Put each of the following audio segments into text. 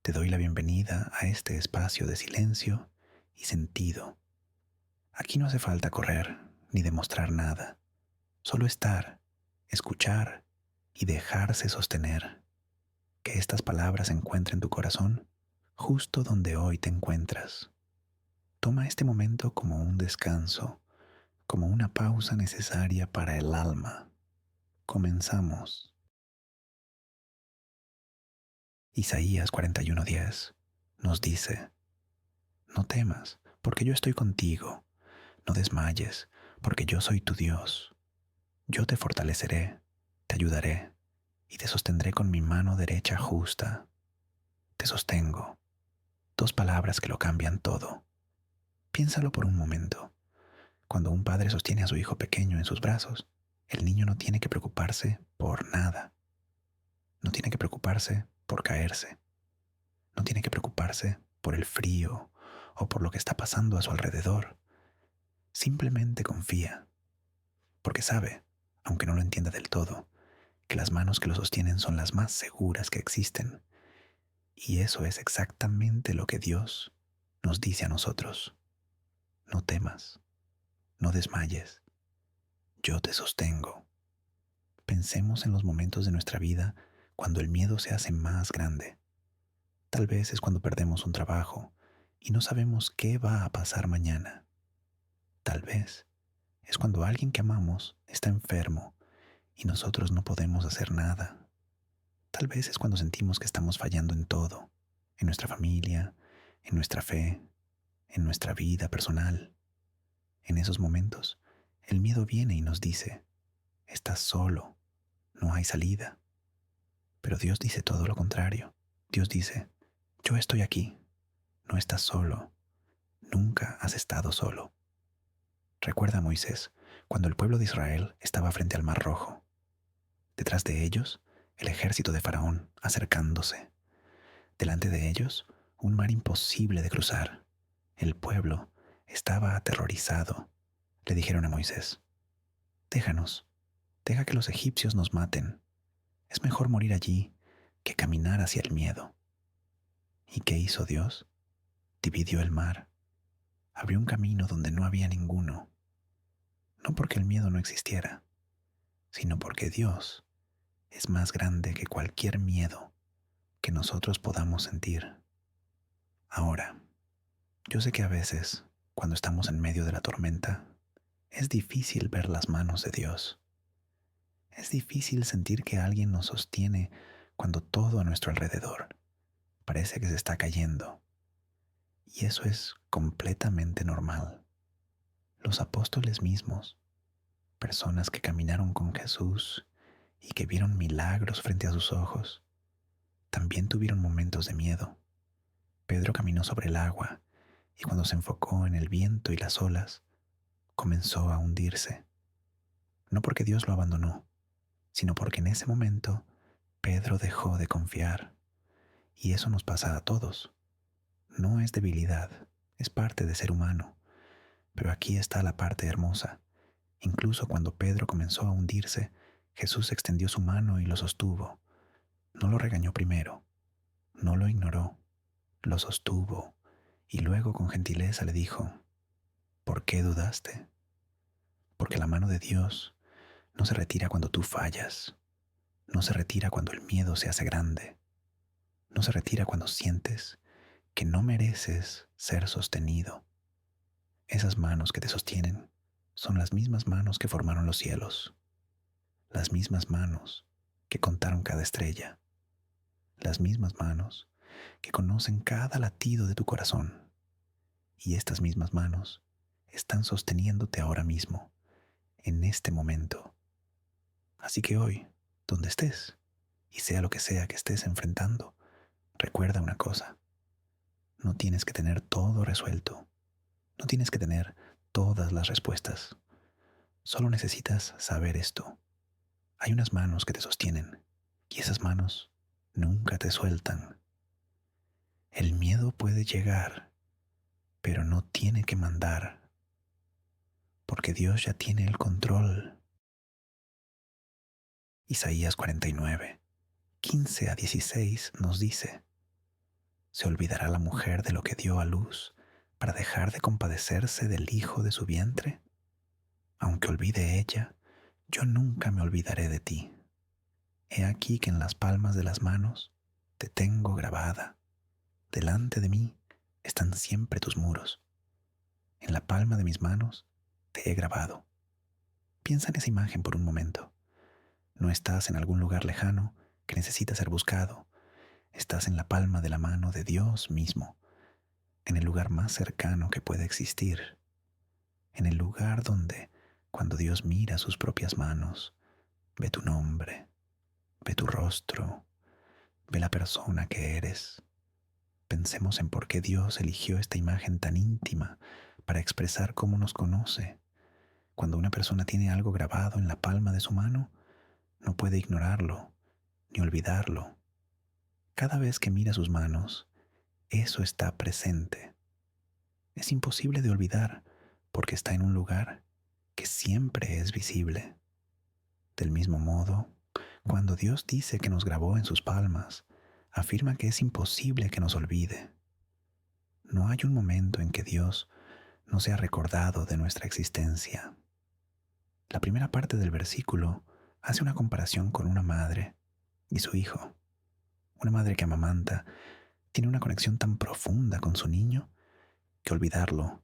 Te doy la bienvenida a este espacio de silencio y sentido. Aquí no hace falta correr ni demostrar nada, solo estar, escuchar y dejarse sostener. Que estas palabras encuentren tu corazón justo donde hoy te encuentras. Toma este momento como un descanso, como una pausa necesaria para el alma. Comenzamos. Isaías 41:10 nos dice: No temas, porque yo estoy contigo. No desmayes, porque yo soy tu Dios. Yo te fortaleceré, te ayudaré y te sostendré con mi mano derecha justa. Te sostengo. Dos palabras que lo cambian todo. Piénsalo por un momento. Cuando un padre sostiene a su hijo pequeño en sus brazos, el niño no tiene que preocuparse por nada. No tiene que preocuparse por caerse. No tiene que preocuparse por el frío o por lo que está pasando a su alrededor. Simplemente confía, porque sabe, aunque no lo entienda del todo, que las manos que lo sostienen son las más seguras que existen. Y eso es exactamente lo que Dios nos dice a nosotros. No temas, no desmayes, yo te sostengo. Pensemos en los momentos de nuestra vida cuando el miedo se hace más grande. Tal vez es cuando perdemos un trabajo y no sabemos qué va a pasar mañana. Tal vez es cuando alguien que amamos está enfermo y nosotros no podemos hacer nada. Tal vez es cuando sentimos que estamos fallando en todo, en nuestra familia, en nuestra fe, en nuestra vida personal. En esos momentos, el miedo viene y nos dice: estás solo, no hay salida. Pero Dios dice todo lo contrario. Dios dice: yo estoy aquí, no estás solo, nunca has estado solo. Recuerda a Moisés, cuando el pueblo de Israel estaba frente al Mar Rojo. Detrás de ellos, el ejército de Faraón acercándose. Delante de ellos, un mar imposible de cruzar. El pueblo estaba aterrorizado. Le dijeron a Moisés: déjanos, deja que los egipcios nos maten. Es mejor morir allí que caminar hacia el miedo. ¿Y qué hizo Dios? Dividió el mar. Abrió un camino donde no había ninguno. No porque el miedo no existiera, sino porque Dios es más grande que cualquier miedo que nosotros podamos sentir. Ahora, yo sé que a veces, cuando estamos en medio de la tormenta, es difícil ver las manos de Dios. Es difícil sentir que alguien nos sostiene cuando todo a nuestro alrededor parece que se está cayendo. Y eso es completamente normal. Los apóstoles mismos, personas que caminaron con Jesús y que vieron milagros frente a sus ojos, también tuvieron momentos de miedo. Pedro caminó sobre el agua y cuando se enfocó en el viento y las olas, comenzó a hundirse. No porque Dios lo abandonó, sino porque en ese momento Pedro dejó de confiar. Y eso nos pasa a todos. No es debilidad, es parte de ser humano. Pero aquí está la parte hermosa. Incluso cuando Pedro comenzó a hundirse, Jesús extendió su mano y lo sostuvo. No lo regañó primero, no lo ignoró, lo sostuvo y luego con gentileza le dijo: ¿por qué dudaste? Porque la mano de Dios no se retira cuando tú fallas, no se retira cuando el miedo se hace grande, no se retira cuando sientes que no mereces ser sostenido. Esas manos que te sostienen son las mismas manos que formaron los cielos, las mismas manos que contaron cada estrella, las mismas manos que conocen cada latido de tu corazón. Y estas mismas manos están sosteniéndote ahora mismo, en este momento. Así que hoy, donde estés, y sea lo que sea que estés enfrentando, recuerda una cosa: no tienes que tener todo resuelto, no tienes que tener todas las respuestas. Solo necesitas saber esto: hay unas manos que te sostienen y esas manos nunca te sueltan. El miedo puede llegar, pero no tiene que mandar, porque Dios ya tiene el control. Isaías 49:15-16 nos dice: ¿Se olvidará la mujer de lo que dio a luz para dejar de compadecerse del hijo de su vientre? Aunque olvide ella, yo nunca me olvidaré de ti. He aquí que en las palmas de las manos te tengo grabada. Delante de mí están siempre tus muros. En la palma de mis manos te he grabado. Piensa en esa imagen por un momento. No estás en algún lugar lejano que necesita ser buscado. Estás en la palma de la mano de Dios mismo, en el lugar más cercano que puede existir, en el lugar donde, cuando Dios mira sus propias manos, ve tu nombre, ve tu rostro, ve la persona que eres. Pensemos en por qué Dios eligió esta imagen tan íntima para expresar cómo nos conoce. Cuando una persona tiene algo grabado en la palma de su mano, no puede ignorarlo ni olvidarlo. Cada vez que mira sus manos, eso está presente. Es imposible de olvidar porque está en un lugar que siempre es visible. Del mismo modo, cuando Dios dice que nos grabó en sus palmas, afirma que es imposible que nos olvide. No hay un momento en que Dios no sea recordado de nuestra existencia. La primera parte del versículo hace una comparación con una madre y su hijo. Una madre que amamanta tiene una conexión tan profunda con su niño que olvidarlo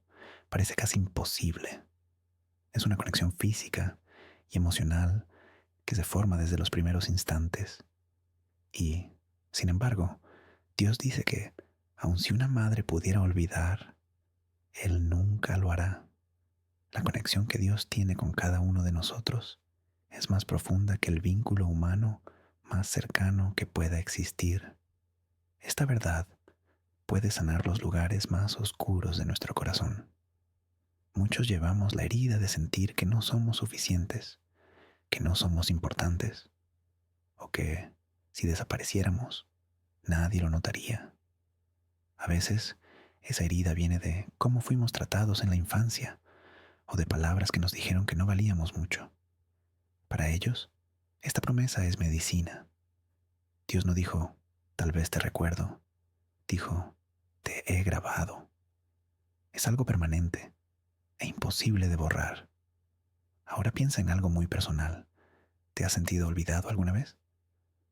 parece casi imposible. Es una conexión física y emocional que se forma desde los primeros instantes. Y, sin embargo, Dios dice que, aun si una madre pudiera olvidar, Él nunca lo hará. La conexión que Dios tiene con cada uno de nosotros es más profunda que el vínculo humano más cercano que pueda existir. Esta verdad puede sanar los lugares más oscuros de nuestro corazón. Muchos llevamos la herida de sentir que no somos suficientes, que no somos importantes, o que, si desapareciéramos, nadie lo notaría. A veces, esa herida viene de cómo fuimos tratados en la infancia, o de palabras que nos dijeron que no valíamos mucho. Para ellos, esta promesa es medicina. Dios no dijo, tal vez te recuerdo, dijo, te he grabado. Es algo permanente e imposible de borrar. Ahora piensa en algo muy personal. ¿Te has sentido olvidado alguna vez?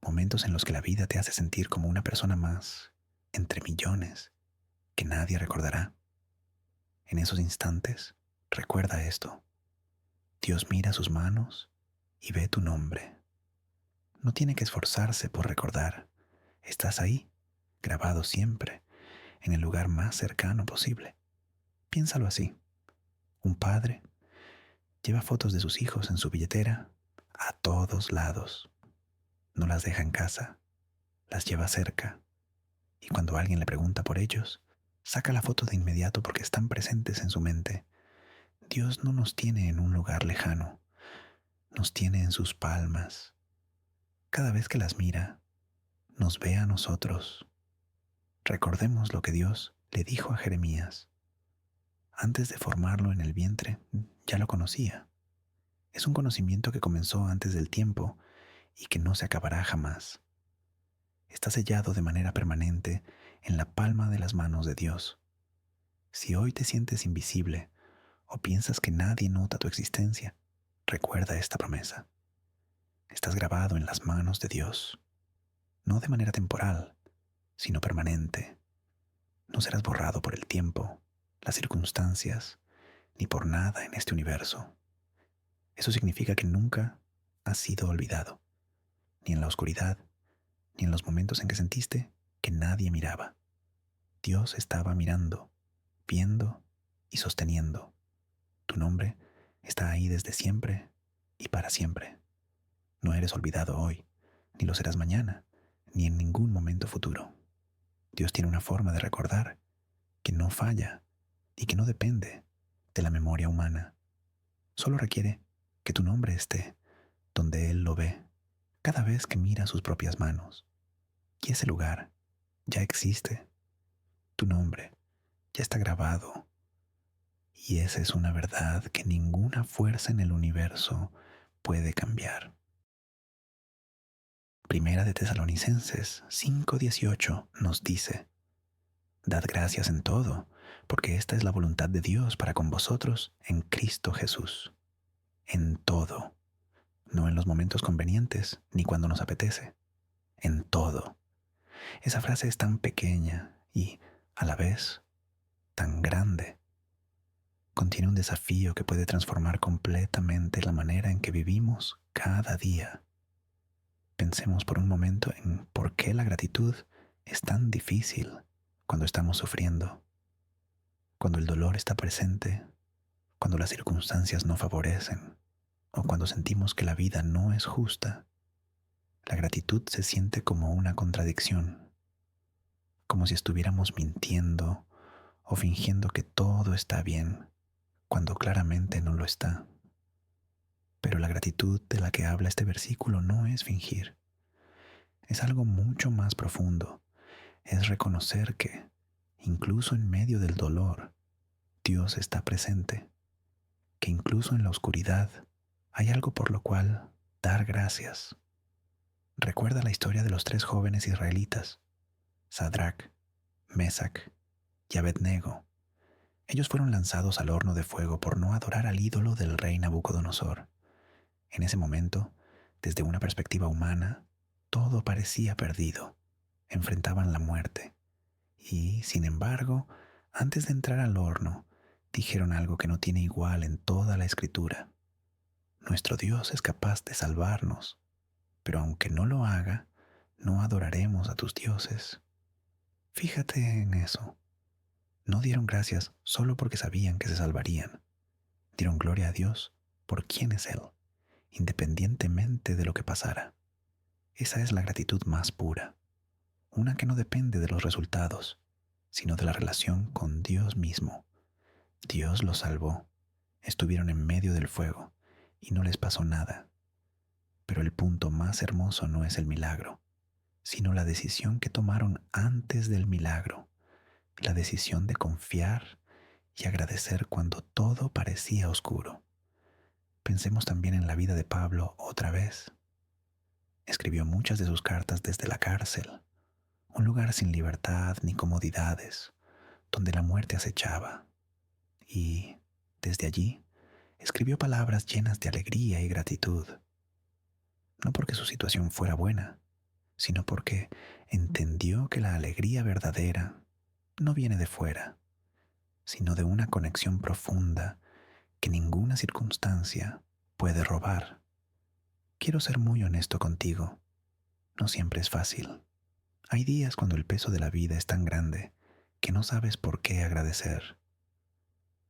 Momentos en los que la vida te hace sentir como una persona más, entre millones, que nadie recordará. En esos instantes, recuerda esto. Dios mira sus manos y ve tu nombre. No tiene que esforzarse por recordar. Estás ahí, grabado siempre, en el lugar más cercano posible. Piénsalo así. Un padre lleva fotos de sus hijos en su billetera a todos lados. No las deja en casa, las lleva cerca. Y cuando alguien le pregunta por ellos, saca la foto de inmediato porque están presentes en su mente. Dios no nos tiene en un lugar lejano, nos tiene en sus palmas. Cada vez que las mira, nos ve a nosotros. Recordemos lo que Dios le dijo a Jeremías. Antes de formarlo en el vientre, ya lo conocía. Es un conocimiento que comenzó antes del tiempo y que no se acabará jamás. Está sellado de manera permanente en la palma de las manos de Dios. Si hoy te sientes invisible o piensas que nadie nota tu existencia, recuerda esta promesa. Estás grabado en las manos de Dios, no de manera temporal, sino permanente. No serás borrado por el tiempo, las circunstancias, ni por nada en este universo. Eso significa que nunca has sido olvidado, ni en la oscuridad, ni en los momentos en que sentiste que nadie miraba. Dios estaba mirando, viendo y sosteniendo. Tu nombre está ahí desde siempre y para siempre. No eres olvidado hoy, ni lo serás mañana, ni en ningún momento futuro. Dios tiene una forma de recordar que no falla y que no depende de la memoria humana. Solo requiere que tu nombre esté donde Él lo ve cada vez que mira sus propias manos. Y ese lugar ya existe. Tu nombre ya está grabado. Y esa es una verdad que ninguna fuerza en el universo puede cambiar. Primera de Tesalonicenses 5:18 nos dice, Dad gracias en todo, porque esta es la voluntad de Dios para con vosotros en Cristo Jesús. En todo, no en los momentos convenientes ni cuando nos apetece. En todo. Esa frase es tan pequeña y, a la vez, tan grande. Contiene un desafío que puede transformar completamente la manera en que vivimos cada día. Pensemos por un momento en por qué la gratitud es tan difícil cuando estamos sufriendo, cuando el dolor está presente, cuando las circunstancias no favorecen o cuando sentimos que la vida no es justa. La gratitud se siente como una contradicción, como si estuviéramos mintiendo o fingiendo que todo está bien, cuando claramente no lo está. Pero la gratitud de la que habla este versículo no es fingir, es algo mucho más profundo, es reconocer que, incluso en medio del dolor, Dios está presente, que incluso en la oscuridad hay algo por lo cual dar gracias. Recuerda la historia de los 3 jóvenes israelitas, Sadrach, Mesach y Abednego. Ellos fueron lanzados al horno de fuego por no adorar al ídolo del rey Nabucodonosor. En ese momento, desde una perspectiva humana, todo parecía perdido. Enfrentaban la muerte. Y, sin embargo, antes de entrar al horno, dijeron algo que no tiene igual en toda la Escritura. Nuestro Dios es capaz de salvarnos, pero aunque no lo haga, no adoraremos a tus dioses. Fíjate en eso. No dieron gracias solo porque sabían que se salvarían. Dieron gloria a Dios por quién es Él, independientemente de lo que pasara. Esa es la gratitud más pura, una que no depende de los resultados, sino de la relación con Dios mismo. Dios los salvó, estuvieron en medio del fuego y no les pasó nada. Pero el punto más hermoso no es el milagro, sino la decisión que tomaron antes del milagro, la decisión de confiar y agradecer cuando todo parecía oscuro. Pensemos también en la vida de Pablo otra vez. Escribió muchas de sus cartas desde la cárcel, un lugar sin libertad ni comodidades, donde la muerte acechaba. Y, desde allí, escribió palabras llenas de alegría y gratitud, no porque su situación fuera buena, sino porque entendió que la alegría verdadera no viene de fuera, sino de una conexión profunda que ninguna circunstancia puede robar. Quiero ser muy honesto contigo. No siempre es fácil. Hay días cuando el peso de la vida es tan grande que no sabes por qué agradecer.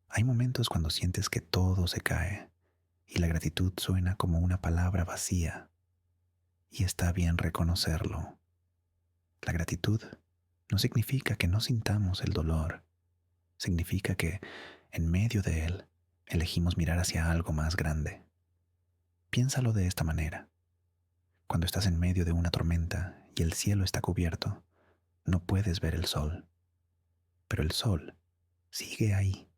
Hay momentos cuando sientes que todo se cae y la gratitud suena como una palabra vacía. Y está bien reconocerlo. La gratitud no significa que no sintamos el dolor. Significa que, en medio de él, elegimos mirar hacia algo más grande. Piénsalo de esta manera. Cuando estás en medio de una tormenta y el cielo está cubierto, no puedes ver el sol. Pero el sol sigue ahí,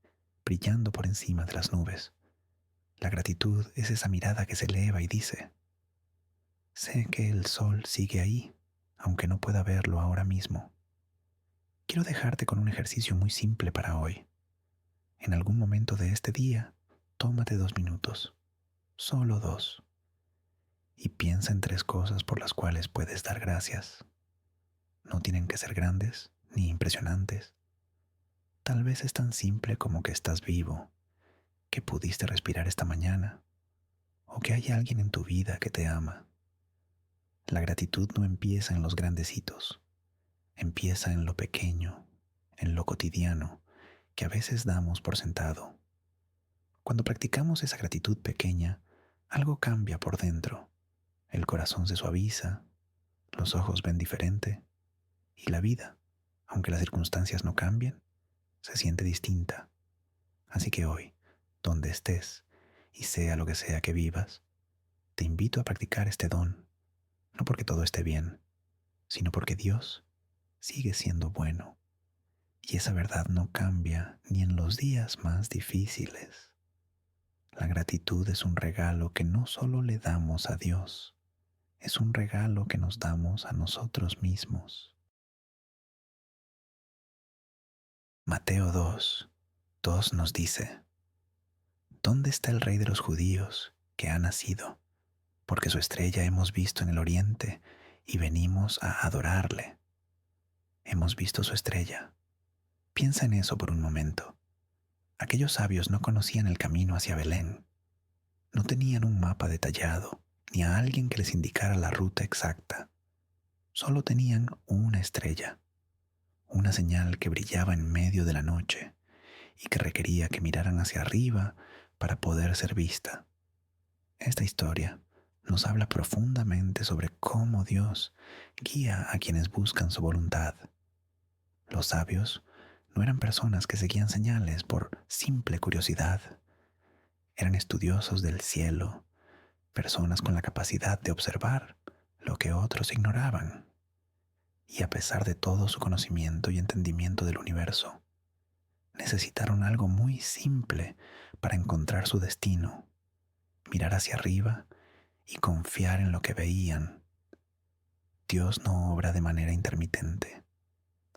brillando por encima de las nubes. La gratitud es esa mirada que se eleva y dice: sé que el sol sigue ahí, aunque no pueda verlo ahora mismo. Quiero dejarte con un ejercicio muy simple para hoy. En algún momento de este día, tómate 2 minutos, solo 2, y piensa en 3 cosas por las cuales puedes dar gracias. No tienen que ser grandes ni impresionantes. Tal vez es tan simple como que estás vivo, que pudiste respirar esta mañana, o que hay alguien en tu vida que te ama. La gratitud no empieza en los grandes hitos, empieza en lo pequeño, en lo cotidiano, que a veces damos por sentado. Cuando practicamos esa gratitud pequeña, algo cambia por dentro. El corazón se suaviza, los ojos ven diferente y la vida, aunque las circunstancias no cambien, se siente distinta. Así que hoy, donde estés y sea lo que sea que vivas, te invito a practicar este don, no porque todo esté bien, sino porque Dios sigue siendo bueno y esa verdad no cambia ni en los días más difíciles. La gratitud es un regalo que no solo le damos a Dios, es un regalo que nos damos a nosotros mismos. Mateo 2:2 nos dice: ¿Dónde está el Rey de los judíos que ha nacido? Porque su estrella hemos visto en el oriente y venimos a adorarle. Hemos visto su estrella. Piensa en eso por un momento. Aquellos sabios no conocían el camino hacia Belén. No tenían un mapa detallado, ni a alguien que les indicara la ruta exacta. Solo tenían una estrella, una señal que brillaba en medio de la noche y que requería que miraran hacia arriba para poder ser vista. Esta historia nos habla profundamente sobre cómo Dios guía a quienes buscan su voluntad. Los sabios no eran personas que seguían señales por simple curiosidad. Eran estudiosos del cielo, personas con la capacidad de observar lo que otros ignoraban. Y a pesar de todo su conocimiento y entendimiento del universo, necesitaron algo muy simple para encontrar su destino: mirar hacia arriba y confiar en lo que veían. Dios no obra de manera intermitente.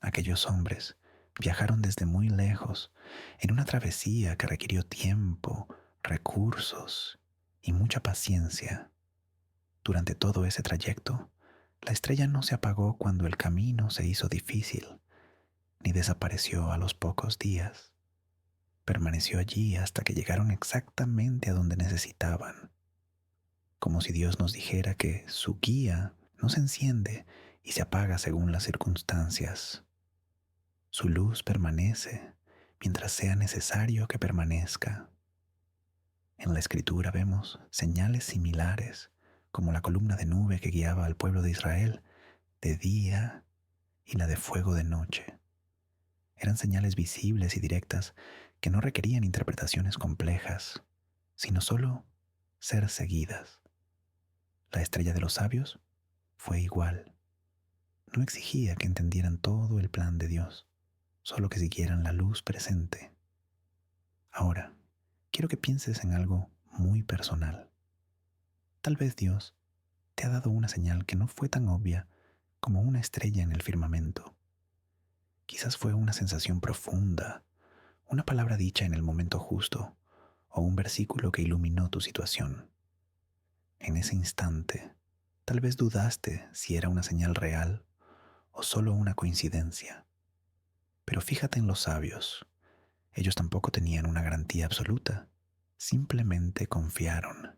Aquellos hombres viajaron desde muy lejos en una travesía que requirió tiempo, recursos y mucha paciencia. Durante todo ese trayecto, la estrella no se apagó cuando el camino se hizo difícil, ni desapareció a los pocos días. Permaneció allí hasta que llegaron exactamente a donde necesitaban, como si Dios nos dijera que su guía no se enciende y se apaga según las circunstancias. Su luz permanece mientras sea necesario que permanezca. En la Escritura vemos señales similares, como la columna de nube que guiaba al pueblo de Israel de día y la de fuego de noche. Eran señales visibles y directas que no requerían interpretaciones complejas, sino solo ser seguidas. La estrella de los sabios fue igual. No exigía que entendieran todo el plan de Dios, solo que siguieran la luz presente. Ahora, quiero que pienses en algo muy personal. Tal vez Dios te ha dado una señal que no fue tan obvia como una estrella en el firmamento. Quizás fue una sensación profunda, una palabra dicha en el momento justo, o un versículo que iluminó tu situación. En ese instante, tal vez dudaste si era una señal real o solo una coincidencia. Pero fíjate en los sabios. Ellos tampoco tenían una garantía absoluta. Simplemente confiaron.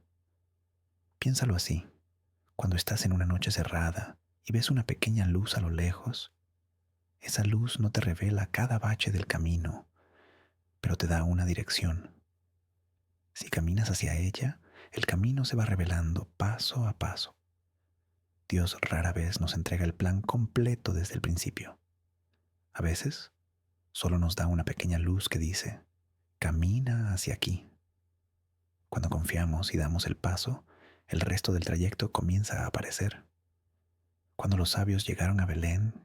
Piénsalo así. Cuando estás en una noche cerrada y ves una pequeña luz a lo lejos, esa luz no te revela cada bache del camino, pero te da una dirección. Si caminas hacia ella, el camino se va revelando paso a paso. Dios rara vez nos entrega el plan completo desde el principio. A veces, solo nos da una pequeña luz que dice: camina hacia aquí. Cuando confiamos y damos el paso, el resto del trayecto comienza a aparecer. Cuando los sabios llegaron a Belén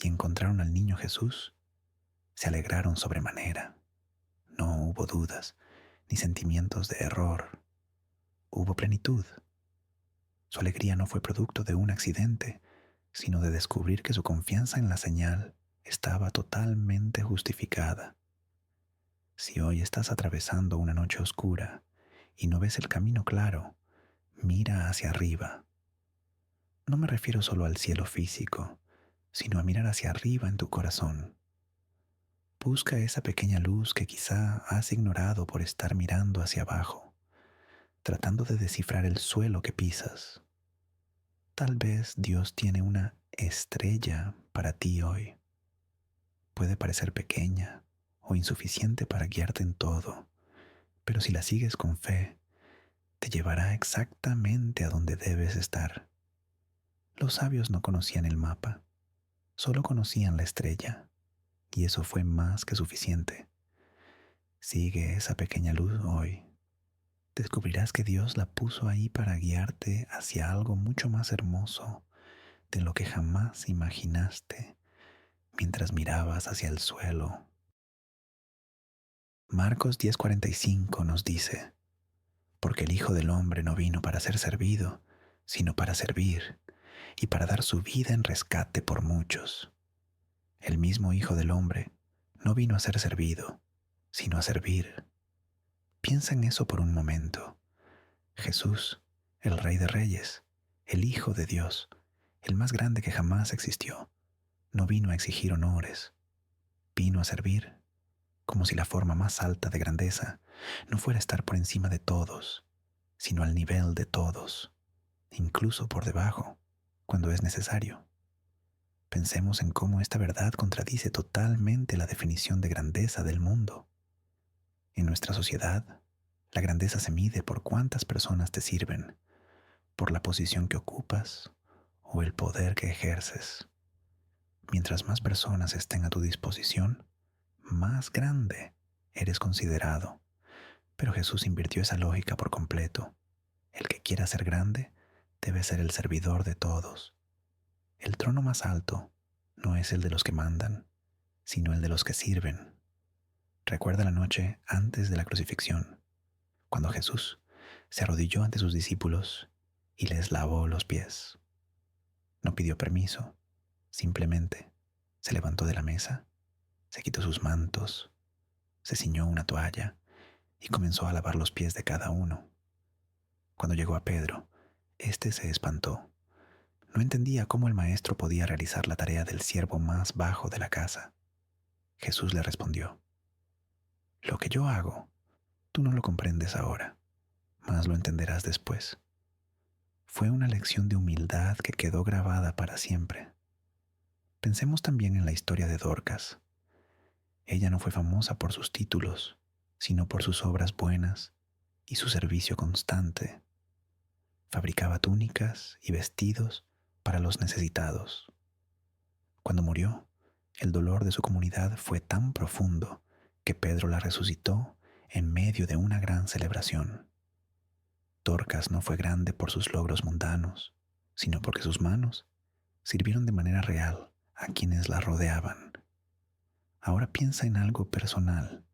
y encontraron al niño Jesús, se alegraron sobremanera. No hubo dudas ni sentimientos de error. Hubo plenitud. Su alegría no fue producto de un accidente, sino de descubrir que su confianza en la señal estaba totalmente justificada. Si hoy estás atravesando una noche oscura y no ves el camino claro, mira hacia arriba. No me refiero solo al cielo físico, sino a mirar hacia arriba en tu corazón. Busca esa pequeña luz que quizá has ignorado por estar mirando hacia abajo, tratando de descifrar el suelo que pisas. Tal vez Dios tiene una estrella para ti hoy. Puede parecer pequeña o insuficiente para guiarte en todo, pero si la sigues con fe, te llevará exactamente a donde debes estar. Los sabios no conocían el mapa, solo conocían la estrella, y eso fue más que suficiente. Sigue esa pequeña luz hoy. Descubrirás que Dios la puso ahí para guiarte hacia algo mucho más hermoso de lo que jamás imaginaste mientras mirabas hacia el suelo. Marcos 10:45 nos dice: porque el Hijo del Hombre no vino para ser servido, sino para servir y para dar su vida en rescate por muchos. El mismo Hijo del Hombre No vino a ser servido, sino a servir. Piensa en eso por un momento. Jesús, el Rey de Reyes, el Hijo de Dios, el más grande que jamás existió, no vino a exigir honores, vino a servir, como si la forma más alta de grandeza no fuera estar por encima de todos, sino al nivel de todos, incluso por debajo, cuando es necesario. Pensemos en cómo esta verdad contradice totalmente la definición de grandeza del mundo. En nuestra sociedad, la grandeza se mide por cuántas personas te sirven, por la posición que ocupas o el poder que ejerces. Mientras más personas estén a tu disposición, más grande eres considerado. Pero Jesús invirtió esa lógica por completo. El que quiera ser grande debe ser el servidor de todos. El trono más alto no es el de los que mandan, sino el de los que sirven. Recuerda la noche antes de la crucifixión, cuando Jesús se arrodilló ante sus discípulos y les lavó los pies. No pidió permiso, simplemente se levantó de la mesa, se quitó sus mantos, se ciñó una toalla y comenzó a lavar los pies de cada uno. Cuando llegó a Pedro, éste se espantó. No entendía cómo el maestro podía realizar la tarea del siervo más bajo de la casa. Jesús le respondió: lo que yo hago, tú no lo comprendes ahora, mas lo entenderás después. Fue una lección de humildad que quedó grabada para siempre. Pensemos también en la historia de Dorcas. Ella no fue famosa por sus títulos, sino por sus obras buenas y su servicio constante. Fabricaba túnicas y vestidos para los necesitados. Cuando murió, el dolor de su comunidad fue tan profundo que Pedro la resucitó en medio de una gran celebración. Dorcas no fue grande por sus logros mundanos, sino porque sus manos sirvieron de manera real a quienes la rodeaban. Ahora piensa en algo personal.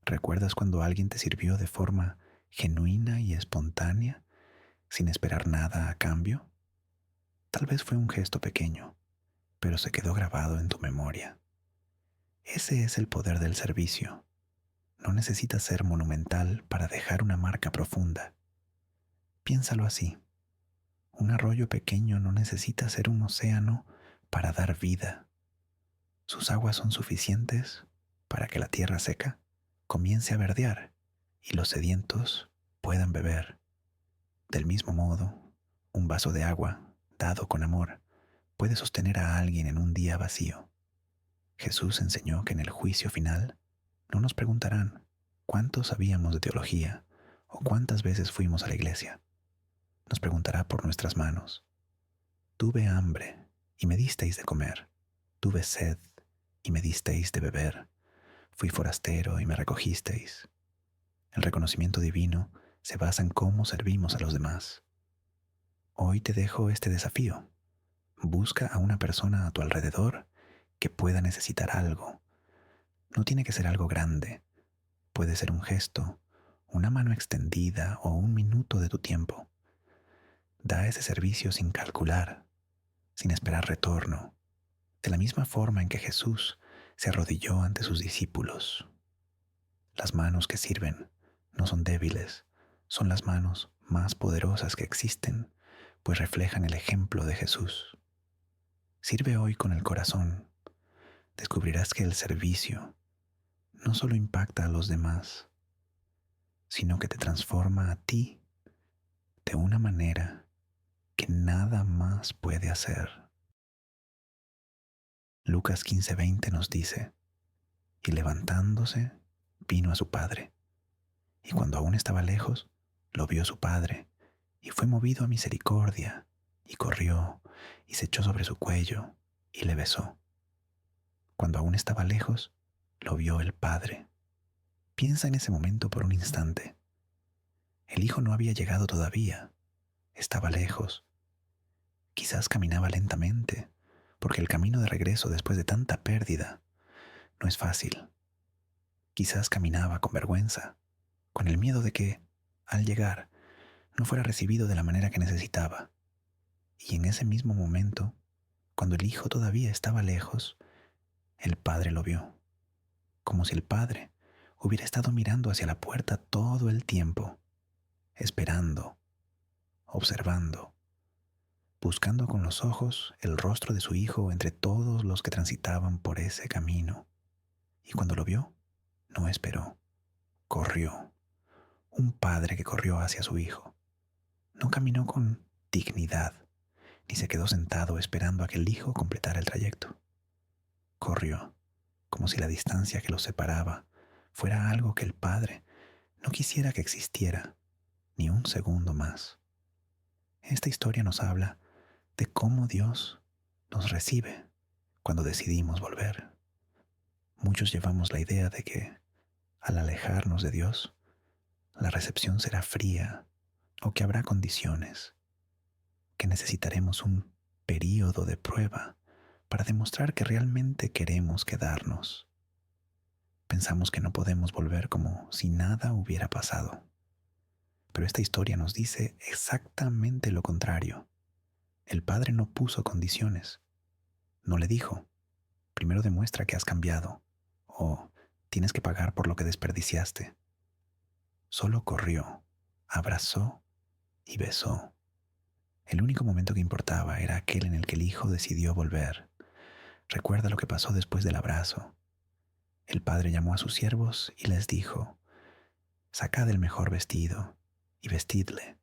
¿Recuerdas cuando alguien te sirvió de forma genuina y espontánea, sin esperar nada a cambio? Tal vez fue un gesto pequeño, pero se quedó grabado en tu memoria. Ese es el poder del servicio. No necesita ser monumental para dejar una marca profunda. Piénsalo así. Un arroyo pequeño no necesita ser un océano para dar vida. Sus aguas son suficientes para que la tierra seca comience a verdear y los sedientos puedan beber. Del mismo modo, un vaso de agua, dado con amor, puede sostener a alguien en un día vacío. Jesús enseñó que en el juicio final no nos preguntarán cuánto sabíamos de teología o cuántas veces fuimos a la iglesia. Nos preguntará por nuestras manos. Tuve hambre y me disteis de comer. Tuve sed y me disteis de beber. Fui forastero y me recogisteis. El reconocimiento divino se basa en cómo servimos a los demás. Hoy te dejo este desafío. Busca a una persona a tu alrededor que pueda necesitar algo. No tiene que ser algo grande. Puede ser un gesto, una mano extendida o un minuto de tu tiempo. Da ese servicio sin calcular, sin esperar retorno, de la misma forma en que Jesús se arrodilló ante sus discípulos. Las manos que sirven no son débiles, son las manos más poderosas que existen, pues reflejan el ejemplo de Jesús. Sirve hoy con el corazón. Descubrirás que el servicio no solo impacta a los demás, sino que te transforma a ti de una manera que nada más puede hacer. Lucas 15:20 nos dice: y levantándose, vino a su padre, y cuando aún estaba lejos, lo vio su padre, y fue movido a misericordia, y corrió, y se echó sobre su cuello, y le besó. Cuando aún estaba lejos, lo vio el padre. Piensa en ese momento por un instante. El hijo no había llegado todavía, estaba lejos. Quizás caminaba lentamente, porque el camino de regreso después de tanta pérdida no es fácil. Quizás caminaba con vergüenza, con el miedo de que, al llegar, no fuera recibido de la manera que necesitaba. Y en ese mismo momento, cuando el hijo todavía estaba lejos, el padre lo vio. como si el padre hubiera estado mirando hacia la puerta todo el tiempo, esperando, observando, buscando con los ojos el rostro de su hijo entre todos los que transitaban por ese camino. Y cuando lo vio, no esperó, corrió. Un padre que corrió hacia su hijo. No caminó con dignidad, ni se quedó sentado esperando a que el hijo completara el trayecto. Corrió, como si la distancia que los separaba fuera algo que el padre no quisiera que existiera ni un segundo más. Esta historia nos habla de cómo Dios nos recibe cuando decidimos volver. Muchos llevamos la idea de que, al alejarnos de Dios, la recepción será fría o que habrá condiciones, que necesitaremos un período de prueba para demostrar que realmente queremos quedarnos. Pensamos que no podemos volver como si nada hubiera pasado. Pero esta historia nos dice exactamente lo contrario. El padre no puso condiciones. No le dijo, primero demuestra que has cambiado, o tienes que pagar por lo que desperdiciaste. Solo corrió, abrazó y besó. El único momento que importaba era aquel en el que el hijo decidió volver. Recuerda lo que pasó después del abrazo. El padre llamó a sus siervos y les dijo, sacad el mejor vestido y vestidle,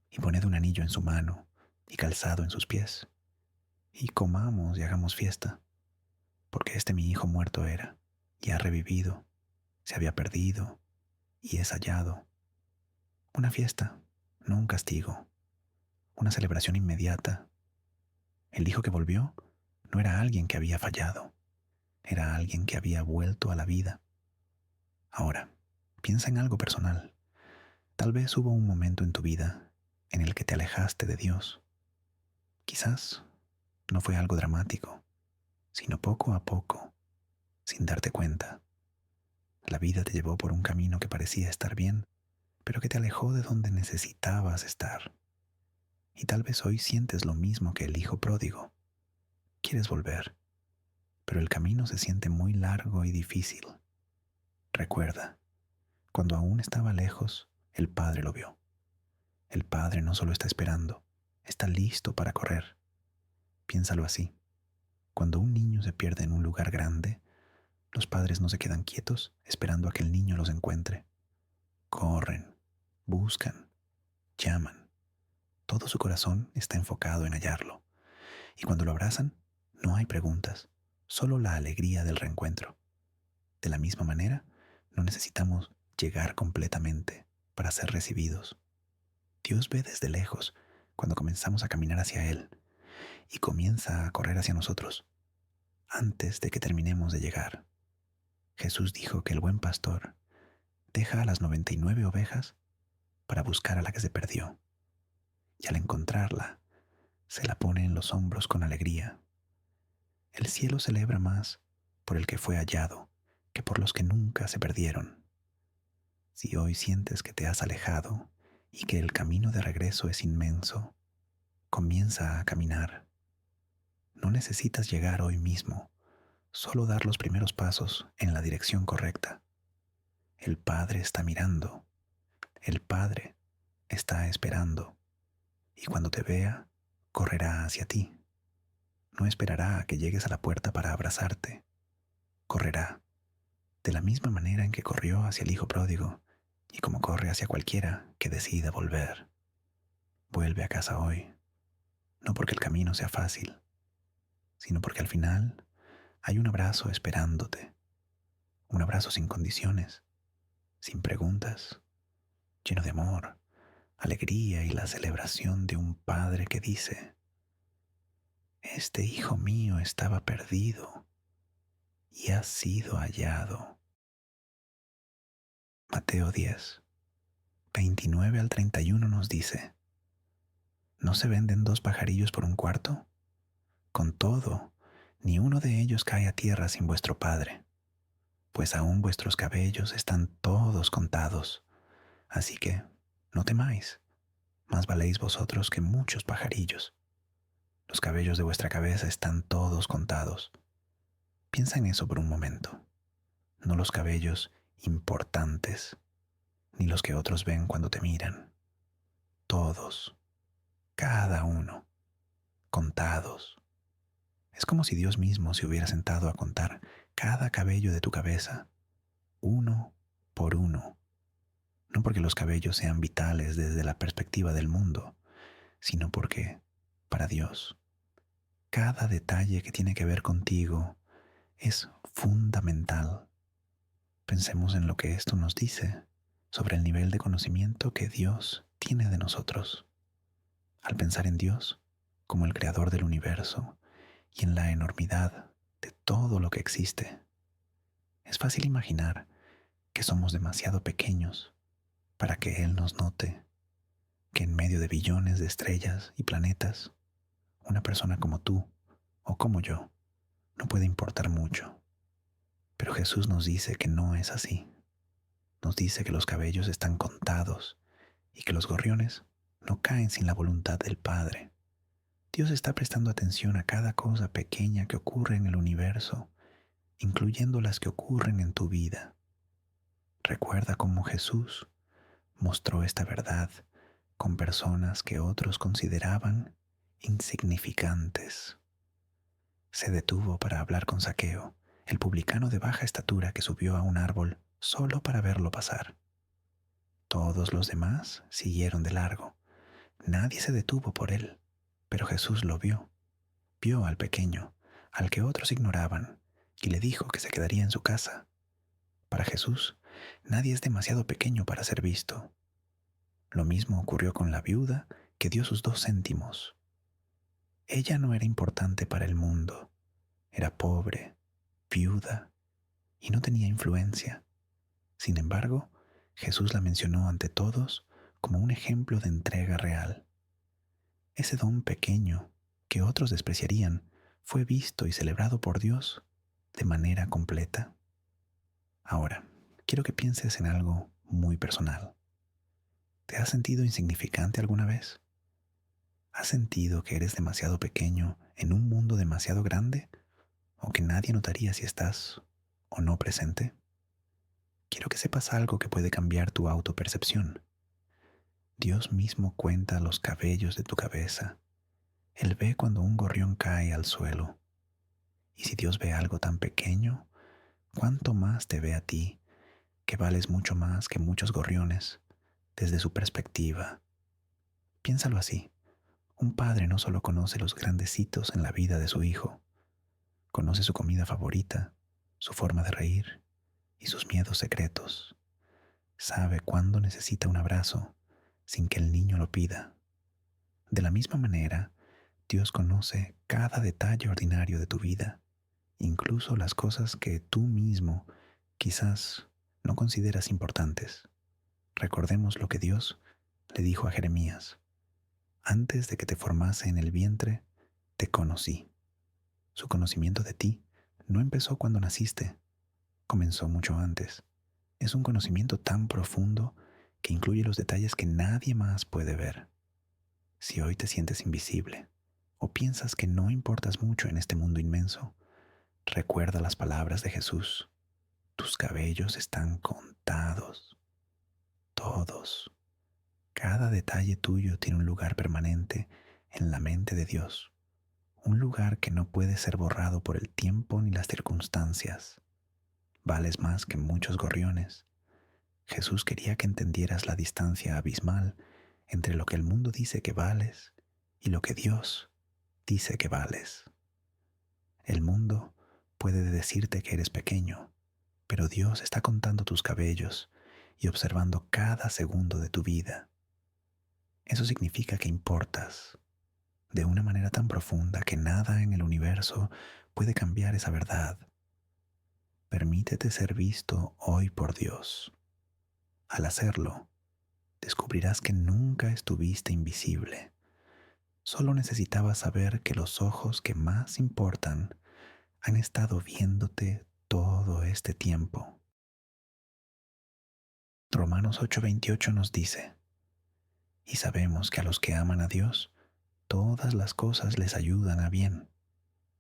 y poned un anillo en su mano y calzado en sus pies, y comamos y hagamos fiesta, porque este mi hijo muerto era, y ha revivido, se había perdido, y es hallado. Una fiesta, no un castigo, una celebración inmediata. El hijo que volvió no era alguien que había fallado, era alguien que había vuelto a la vida. Ahora, piensa en algo personal. Tal vez hubo un momento en tu vida en el que te alejaste de Dios. Quizás no fue algo dramático, sino poco a poco, sin darte cuenta. La vida te llevó por un camino que parecía estar bien, pero que te alejó de donde necesitabas estar. Y tal vez hoy sientes lo mismo que el hijo pródigo. Quieres volver, pero el camino se siente muy largo y difícil. Recuerda, cuando aún estaba lejos, el Padre lo vio. El Padre no solo está esperando, está listo para correr. Piénsalo así. Cuando un niño se pierde en un lugar grande, los padres no se quedan quietos esperando a que el niño los encuentre. Corren, buscan, llaman. Todo su corazón está enfocado en hallarlo. Y cuando lo abrazan, no hay preguntas, solo la alegría del reencuentro. De la misma manera, no necesitamos llegar completamente para ser recibidos. Dios ve desde lejos cuando comenzamos a caminar hacia Él y comienza a correr hacia nosotros antes de que terminemos de llegar. Jesús dijo que el buen pastor deja a las 99 ovejas para buscar a la que se perdió, y al encontrarla, se la pone en los hombros con alegría. El cielo celebra más por el que fue hallado que por los que nunca se perdieron. Si hoy sientes que te has alejado y que el camino de regreso es inmenso, comienza a caminar. No necesitas llegar hoy mismo, solo dar los primeros pasos en la dirección correcta. El Padre está mirando, el Padre está esperando, y cuando te vea, correrá hacia ti. No esperará a que llegues a la puerta para abrazarte. Correrá, de la misma manera en que corrió hacia el hijo pródigo, y como corre hacia cualquiera que decida volver. Vuelve a casa hoy, no porque el camino sea fácil, sino porque al final hay un abrazo esperándote, un abrazo sin condiciones, sin preguntas, lleno de amor, alegría y la celebración de un padre que dice, este hijo mío estaba perdido y ha sido hallado. Mateo 10, 29 al 31 nos dice, ¿no se venden 2 pajarillos por un cuarto? Con todo, ni uno de ellos cae a tierra sin vuestro Padre, pues aún vuestros cabellos están todos contados. Así que, no temáis, más valéis vosotros que muchos pajarillos. Los cabellos de vuestra cabeza están todos contados. Piensa en eso por un momento. no los cabellos importantes, ni los que otros ven cuando te miran. Todos, cada uno, contados. Es como si Dios mismo se hubiera sentado a contar cada cabello de tu cabeza, uno por uno. No porque los cabellos sean vitales desde la perspectiva del mundo, sino porque, para Dios, cada detalle que tiene que ver contigo es fundamental. Pensemos en lo que esto nos dice sobre el nivel de conocimiento que Dios tiene de nosotros. Al pensar en Dios como el creador del universo y en la enormidad de todo lo que existe, es fácil imaginar que somos demasiado pequeños para que Él nos note, que en medio de billones de estrellas y planetas, una persona como tú o como yo no puede importar mucho. Pero Jesús nos dice que no es así. Nos dice que los cabellos están contados y que los gorriones no caen sin la voluntad del Padre. Dios está prestando atención a cada cosa pequeña que ocurre en el universo, incluyendo las que ocurren en tu vida. Recuerda cómo Jesús mostró esta verdad con personas que otros consideraban insignificantes. Se detuvo para hablar con Zaqueo, el publicano de baja estatura que subió a un árbol solo para verlo pasar. Todos los demás siguieron de largo. Nadie se detuvo por él, pero Jesús lo vio. Vio al pequeño, al que otros ignoraban, y le dijo que se quedaría en su casa. Para Jesús, nadie es demasiado pequeño para ser visto. Lo mismo ocurrió con la viuda que dio sus 2 céntimos. Ella no era importante para el mundo. Era pobre, viuda, y no tenía influencia. Sin embargo, Jesús la mencionó ante todos como un ejemplo de entrega real. Ese don pequeño que otros despreciarían fue visto y celebrado por Dios de manera completa. Ahora, quiero que pienses en algo muy personal. ¿Te has sentido insignificante alguna vez? ¿Has sentido que eres demasiado pequeño en un mundo demasiado grande? ¿O que nadie notaría si estás o no presente? Quiero que sepas algo que puede cambiar tu autopercepción. Dios mismo cuenta los cabellos de tu cabeza. Él ve cuando un gorrión cae al suelo. Y si Dios ve algo tan pequeño, ¿cuánto más te ve a ti, que vales mucho más que muchos gorriones, desde su perspectiva? Piénsalo así. Un padre no solo conoce los grandes hitos en la vida de su hijo, conoce su comida favorita, su forma de reír y sus miedos secretos. Sabe cuándo necesita un abrazo sin que el niño lo pida. De la misma manera, Dios conoce cada detalle ordinario de tu vida, incluso las cosas que tú mismo quizás no consideras importantes. Recordemos lo que Dios le dijo a Jeremías: antes de que te formase en el vientre, te conocí. Su conocimiento de ti no empezó cuando naciste, comenzó mucho antes. Es un conocimiento tan profundo que incluye los detalles que nadie más puede ver. Si hoy te sientes invisible o piensas que no importas mucho en este mundo inmenso, recuerda las palabras de Jesús. Tus cabellos están contados, todos. Cada detalle tuyo tiene un lugar permanente en la mente de Dios, un lugar que no puede ser borrado por el tiempo ni las circunstancias. Vales más que muchos gorriones. Jesús quería que entendieras la distancia abismal entre lo que el mundo dice que vales y lo que Dios dice que vales. El mundo puede decirte que eres pequeño, pero Dios está contando tus cabellos y observando cada segundo de tu vida. Eso significa que importas de una manera tan profunda que nada en el universo puede cambiar esa verdad. Permítete ser visto hoy por Dios. Al hacerlo, descubrirás que nunca estuviste invisible. Solo necesitabas saber que los ojos que más importan han estado viéndote todo este tiempo. Romanos 8:28 nos dice: y sabemos que a los que aman a Dios, todas las cosas les ayudan a bien.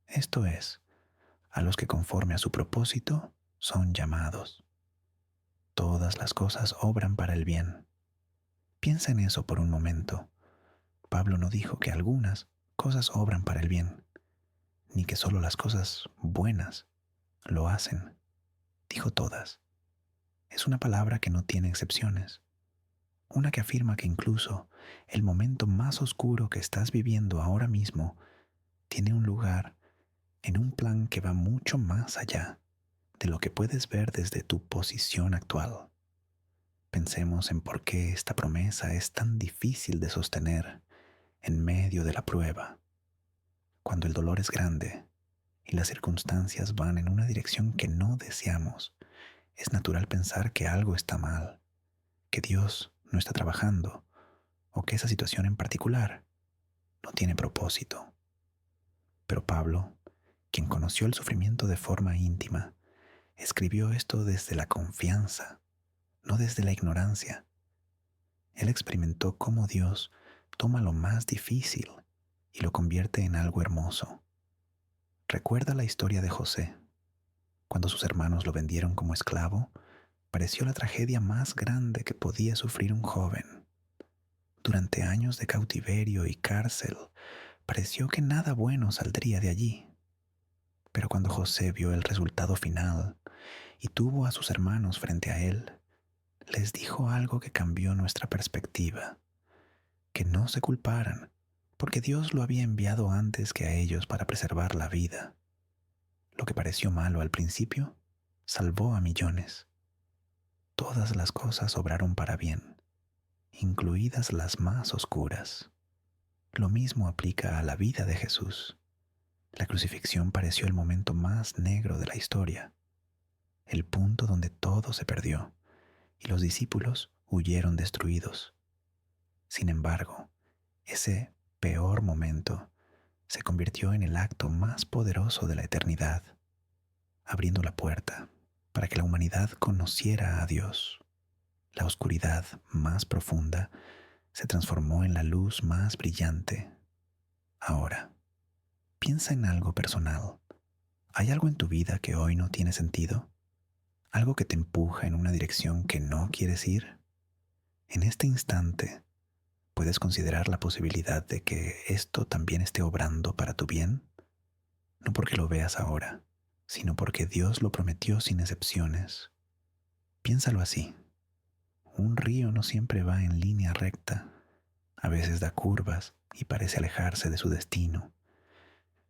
Esto es, a los que conforme a su propósito son llamados. Todas las cosas obran para el bien. Piensa en eso por un momento. Pablo no dijo que algunas cosas obran para el bien, ni que solo las cosas buenas lo hacen. Dijo todas. Es una palabra que no tiene excepciones. Una que afirma que incluso el momento más oscuro que estás viviendo ahora mismo tiene un lugar en un plan que va mucho más allá de lo que puedes ver desde tu posición actual. Pensemos en por qué esta promesa es tan difícil de sostener en medio de la prueba. Cuando el dolor es grande y las circunstancias van en una dirección que no deseamos, es natural pensar que algo está mal, que Dios no está trabajando o que esa situación en particular no tiene propósito. Pero Pablo, quien conoció el sufrimiento de forma íntima, escribió esto desde la confianza, no desde la ignorancia. Él experimentó cómo Dios toma lo más difícil y lo convierte en algo hermoso. Recuerda la historia de José. Cuando sus hermanos lo vendieron como esclavo, pareció la tragedia más grande que podía sufrir un joven. Durante años de cautiverio y cárcel, pareció que nada bueno saldría de allí. Pero cuando José vio el resultado final y tuvo a sus hermanos frente a él, les dijo algo que cambió nuestra perspectiva: que no se culparan, porque Dios lo había enviado antes que a ellos para preservar la vida. Lo que pareció malo al principio, salvó a millones. Todas las cosas obraron para bien, incluidas las más oscuras. Lo mismo aplica a la vida de Jesús. La crucifixión pareció el momento más negro de la historia, el punto donde todo se perdió y los discípulos huyeron destruidos. Sin embargo, ese peor momento se convirtió en el acto más poderoso de la eternidad, abriendo la puerta para que la humanidad conociera a Dios. La oscuridad más profunda se transformó en la luz más brillante. Ahora, piensa en algo personal. ¿Hay algo en tu vida que hoy no tiene sentido? ¿Algo que te empuja en una dirección que no quieres ir? En este instante, ¿puedes considerar la posibilidad de que esto también esté obrando para tu bien? No porque lo veas ahora, sino porque Dios lo prometió sin excepciones. Piénsalo así. Un río no siempre va en línea recta. A veces da curvas y parece alejarse de su destino.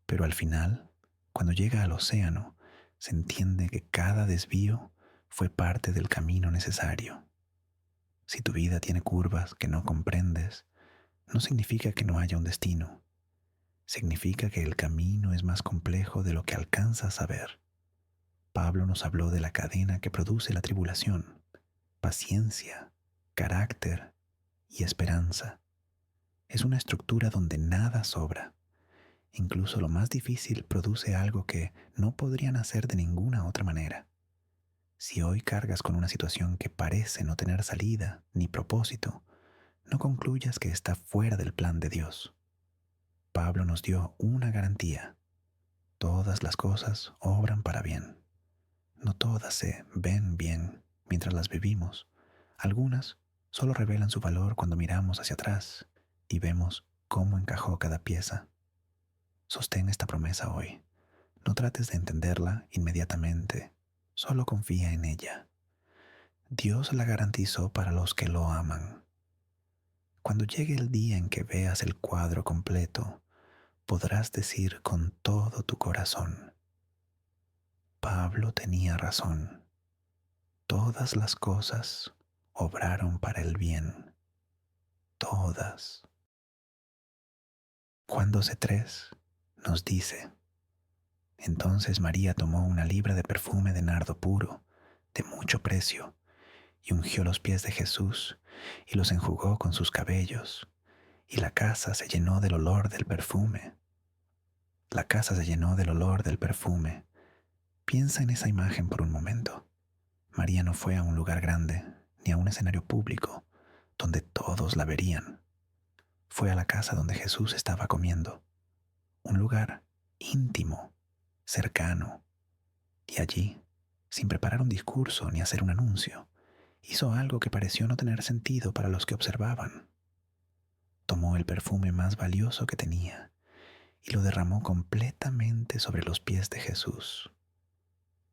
Pero al final, cuando llega al océano, se entiende que cada desvío fue parte del camino necesario. Si tu vida tiene curvas que no comprendes, no significa que no haya un destino. Significa que el camino es más complejo de lo que alcanzas a ver. Pablo nos habló de la cadena que produce la tribulación: paciencia, carácter y esperanza. Es una estructura donde nada sobra. Incluso lo más difícil produce algo que no podrían hacer de ninguna otra manera. Si hoy cargas con una situación que parece no tener salida ni propósito, no concluyas que está fuera del plan de Dios. Pablo nos dio una garantía: todas las cosas obran para bien. No todas se ven bien mientras las vivimos. Algunas solo revelan su valor cuando miramos hacia atrás y vemos cómo encajó cada pieza. Sostén esta promesa hoy. No trates de entenderla inmediatamente, solo confía en ella. Dios la garantizó para los que lo aman. Cuando llegue el día en que veas el cuadro completo, podrás decir con todo tu corazón: Pablo tenía razón. Todas las cosas obraron para el bien. Todas. Juan 12:3 nos dice: entonces María tomó una libra de perfume de nardo puro, de mucho precio, y ungió los pies de Jesús y los enjugó con sus cabellos, y la casa se llenó del olor del perfume. La casa se llenó del olor del perfume. Piensa en esa imagen por un momento. María no fue a un lugar grande, ni a un escenario público, donde todos la verían. Fue a la casa donde Jesús estaba comiendo, un lugar íntimo, cercano, y allí sin preparar un discurso ni hacer un anuncio, hizo algo que pareció no tener sentido para los que observaban. Tomó el perfume más valioso que tenía y lo derramó completamente sobre los pies de Jesús,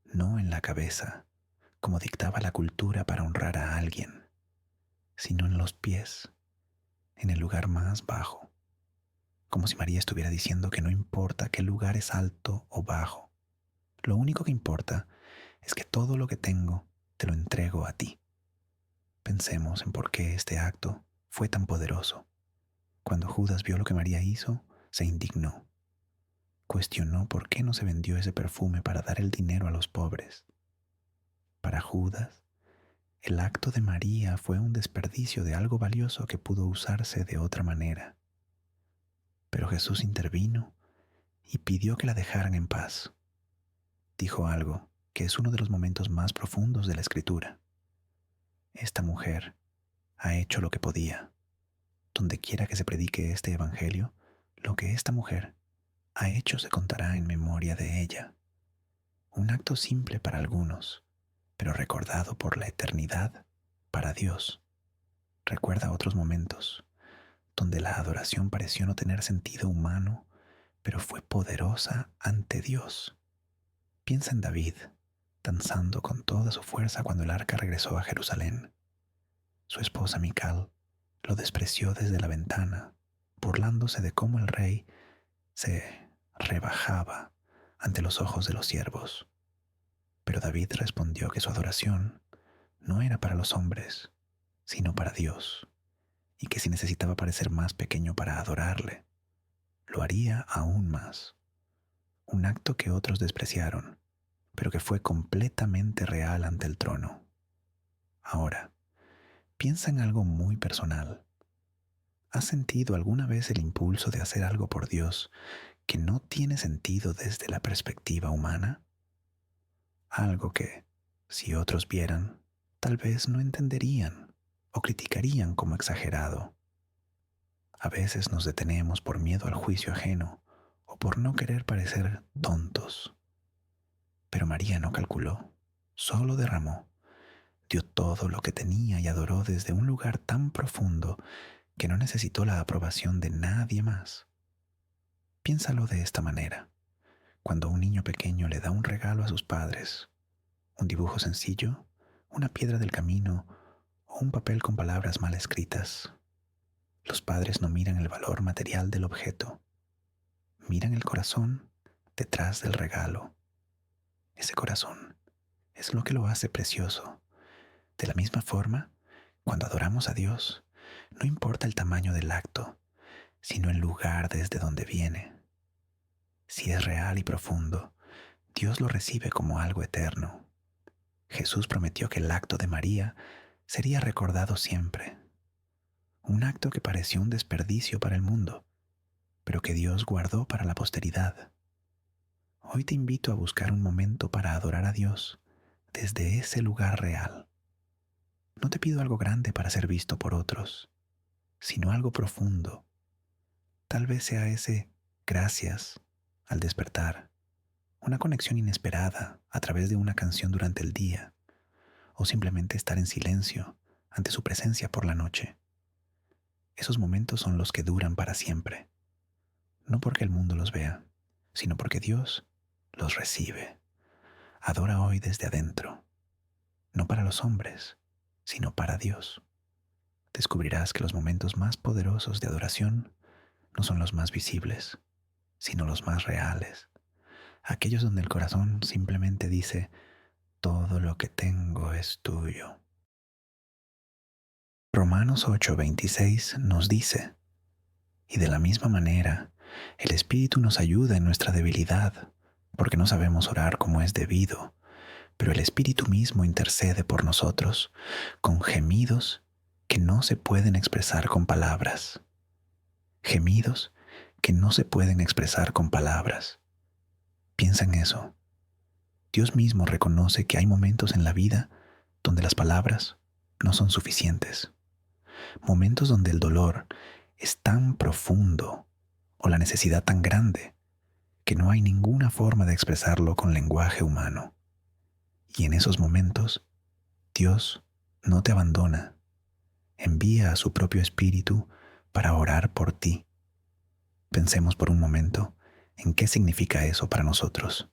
no en la cabeza, como dictaba la cultura para honrar a alguien, sino en los pies, en el lugar más bajo, como si María estuviera diciendo que no importa qué lugar es alto o bajo, lo único que importa es que todo lo que tengo te lo entrego a ti. Pensemos en por qué este acto fue tan poderoso. Cuando Judas vio lo que María hizo, se indignó. Cuestionó por qué no se vendió ese perfume para dar el dinero a los pobres. Para Judas, el acto de María fue un desperdicio de algo valioso que pudo usarse de otra manera. Pero Jesús intervino y pidió que la dejaran en paz. Dijo algo que es uno de los momentos más profundos de la Escritura. Esta mujer ha hecho lo que podía. Donde quiera que se predique este evangelio, lo que esta mujer ha hecho se contará en memoria de ella. Un acto simple para algunos, pero recordado por la eternidad para Dios. Recuerda otros momentos donde la adoración pareció no tener sentido humano, pero fue poderosa ante Dios. Piensa en David, danzando con toda su fuerza cuando el arca regresó a Jerusalén. Su esposa Mical lo despreció desde la ventana, burlándose de cómo el rey se rebajaba ante los ojos de los siervos. Pero David respondió que su adoración no era para los hombres, sino para Dios, y que si necesitaba parecer más pequeño para adorarle, lo haría aún más. Un acto que otros despreciaron, pero que fue completamente real ante el trono. Ahora, piensa en algo muy personal. ¿Has sentido alguna vez el impulso de hacer algo por Dios que no tiene sentido desde la perspectiva humana? Algo que, si otros vieran, tal vez no entenderían o criticarían como exagerado. A veces nos detenemos por miedo al juicio ajeno o por no querer parecer tontos. Pero María no calculó, solo derramó, dio todo lo que tenía y adoró desde un lugar tan profundo que no necesitó la aprobación de nadie más. Piénsalo de esta manera. Cuando un niño pequeño le da un regalo a sus padres, un dibujo sencillo, una piedra del camino o un papel con palabras mal escritas, los padres no miran el valor material del objeto, miran el corazón detrás del regalo. Ese corazón es lo que lo hace precioso. De la misma forma, cuando adoramos a Dios, no importa el tamaño del acto, sino el lugar desde donde viene. Si es real y profundo, Dios lo recibe como algo eterno. Jesús prometió que el acto de María sería recordado siempre. Un acto que pareció un desperdicio para el mundo, pero que Dios guardó para la posteridad. Hoy te invito a buscar un momento para adorar a Dios desde ese lugar real. No te pido algo grande para ser visto por otros, sino algo profundo. Tal vez sea ese gracias al despertar, una conexión inesperada a través de una canción durante el día, o simplemente estar en silencio ante su presencia por la noche. Esos momentos son los que duran para siempre, no porque el mundo los vea, sino porque Dios los recibe. Adora hoy desde adentro, no para los hombres, sino para Dios. Descubrirás que los momentos más poderosos de adoración no son los más visibles, sino los más reales, aquellos donde el corazón simplemente dice: todo lo que tengo es tuyo. Romanos 8:26 nos dice: y de la misma manera, el Espíritu nos ayuda en nuestra debilidad, porque no sabemos orar como es debido, pero el Espíritu mismo intercede por nosotros con gemidos que no se pueden expresar con palabras. Gemidos que no se pueden expresar con palabras. Piensa en eso. Dios mismo reconoce que hay momentos en la vida donde las palabras no son suficientes. Momentos donde el dolor es tan profundo o la necesidad tan grande que no hay ninguna forma de expresarlo con lenguaje humano. Y en esos momentos, Dios no te abandona. Envía a su propio Espíritu para orar por ti. Pensemos por un momento en qué significa eso para nosotros.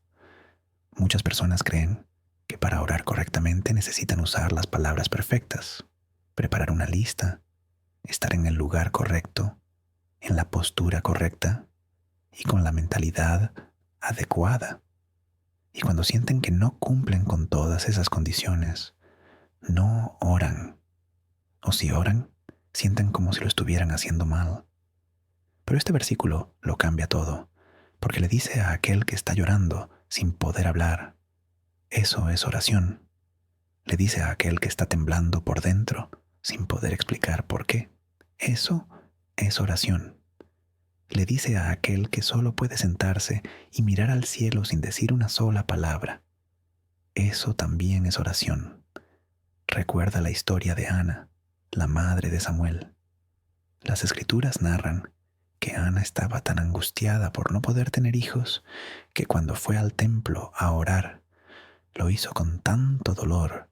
Muchas personas creen que para orar correctamente necesitan usar las palabras perfectas, preparar una lista, estar en el lugar correcto, en la postura correcta y con la mentalidad adecuada. Y cuando sienten que no cumplen con todas esas condiciones, no oran. O si oran, sienten como si lo estuvieran haciendo mal. Pero este versículo lo cambia todo, porque le dice a aquel que está llorando sin poder hablar, eso es oración. Le dice a aquel que está temblando por dentro sin poder explicar por qué, eso es oración. Le dice a aquel que solo puede sentarse y mirar al cielo sin decir una sola palabra, eso también es oración. Recuerda la historia de Ana, la madre de Samuel. Las escrituras narran que Ana estaba tan angustiada por no poder tener hijos que cuando fue al templo a orar, lo hizo con tanto dolor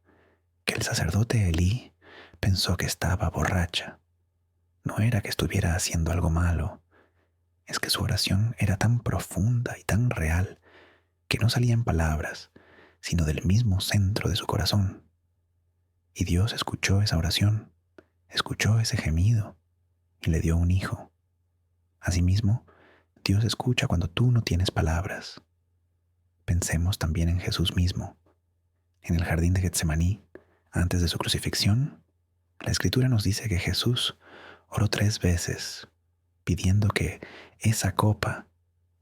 que el sacerdote Elí pensó que estaba borracha. No era que estuviera haciendo algo malo, es que su oración era tan profunda y tan real que no salían palabras, sino del mismo centro de su corazón. Y Dios escuchó esa oración, escuchó ese gemido y le dio un hijo. Asimismo, Dios escucha cuando tú no tienes palabras. Pensemos también en Jesús mismo. En el jardín de Getsemaní, antes de su crucifixión, la Escritura nos dice que Jesús oró 3 veces, pidiendo que esa copa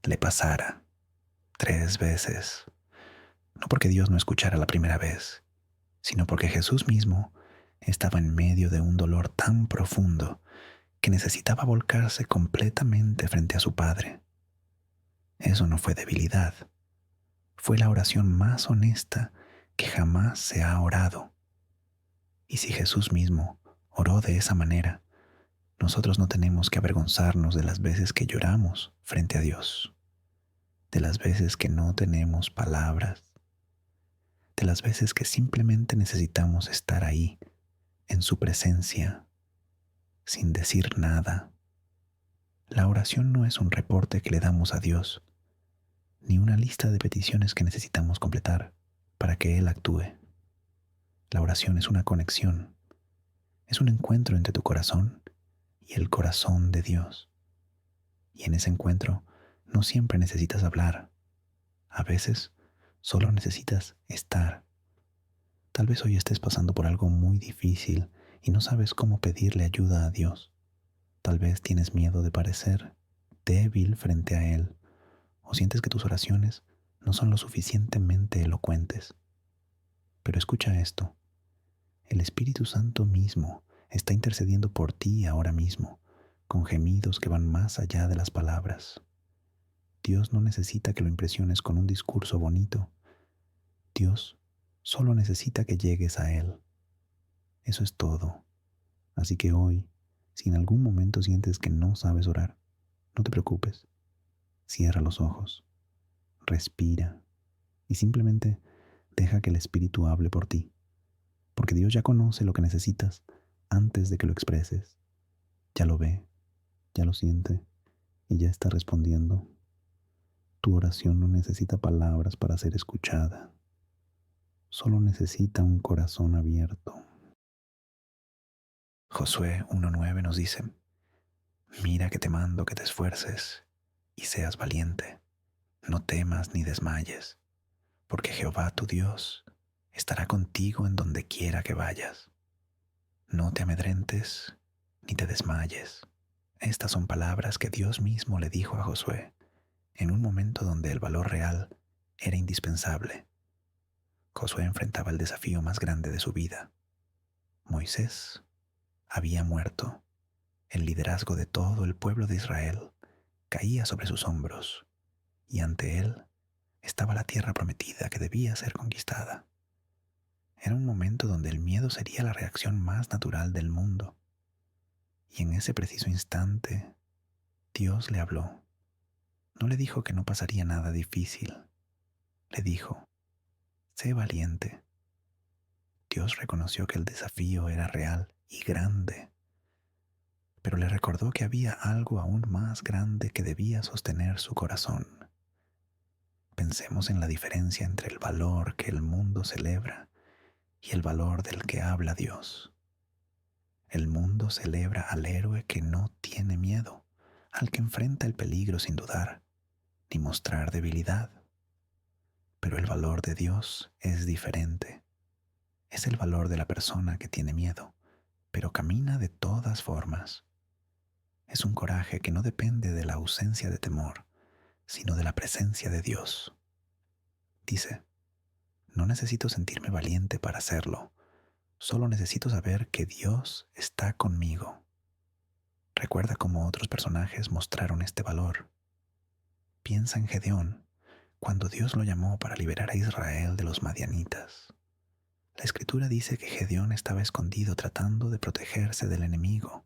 le pasara 3 veces. No porque Dios no escuchara la primera vez, sino porque Jesús mismo estaba en medio de un dolor tan profundo que necesitaba volcarse completamente frente a su Padre. Eso no fue debilidad, fue la oración más honesta que jamás se ha orado. Y si Jesús mismo oró de esa manera, nosotros no tenemos que avergonzarnos de las veces que lloramos frente a Dios, de las veces que no tenemos palabras, de las veces que simplemente necesitamos estar ahí, en su presencia, sin decir nada. La oración no es un reporte que le damos a Dios, ni una lista de peticiones que necesitamos completar para que Él actúe. La oración es una conexión, es un encuentro entre tu corazón y el corazón de Dios. Y en ese encuentro no siempre necesitas hablar, a veces solo necesitas estar. Tal vez hoy estés pasando por algo muy difícil y no sabes cómo pedirle ayuda a Dios. Tal vez tienes miedo de parecer débil frente a Él o sientes que tus oraciones no son lo suficientemente elocuentes. Pero escucha esto, el Espíritu Santo mismo está intercediendo por ti ahora mismo, con gemidos que van más allá de las palabras. Dios no necesita que lo impresiones con un discurso bonito. Dios solo necesita que llegues a Él. Eso es todo. Así que hoy, si en algún momento sientes que no sabes orar, no te preocupes. Cierra los ojos, respira y simplemente deja que el Espíritu hable por ti, porque Dios ya conoce lo que necesitas antes de que lo expreses. Ya lo ve, ya lo siente y ya está respondiendo. Tu oración no necesita palabras para ser escuchada, solo necesita un corazón abierto. Josué 1:9 nos dice, mira que te mando que te esfuerces y seas valiente, no temas ni desmayes, porque Jehová tu Dios estará contigo en donde quiera que vayas. No te amedrentes ni te desmayes. Estas son palabras que Dios mismo le dijo a Josué en un momento donde el valor real era indispensable. Josué enfrentaba el desafío más grande de su vida. Moisés había muerto. El liderazgo de todo el pueblo de Israel caía sobre sus hombros y ante él estaba la tierra prometida que debía ser conquistada. Era un momento donde el miedo sería la reacción más natural del mundo. Y en ese preciso instante, Dios le habló. No le dijo que no pasaría nada difícil. Le dijo, Sé valiente. Dios reconoció que el desafío era real y grande, pero le recordó que había algo aún más grande que debía sostener su corazón. Pensemos en la diferencia entre el valor que el mundo celebra y el valor del que habla Dios. El mundo celebra al héroe que no tiene miedo, al que enfrenta el peligro sin dudar, ni mostrar debilidad. Pero el valor de Dios es diferente. Es el valor de la persona que tiene miedo, pero camina de todas formas. Es un coraje que no depende de la ausencia de temor, sino de la presencia de Dios. Dice, no necesito sentirme valiente para hacerlo, solo necesito saber que Dios está conmigo. Recuerda cómo otros personajes mostraron este valor. Piensa en Gedeón, cuando Dios lo llamó para liberar a Israel de los madianitas. La Escritura dice que Gedeón estaba escondido tratando de protegerse del enemigo,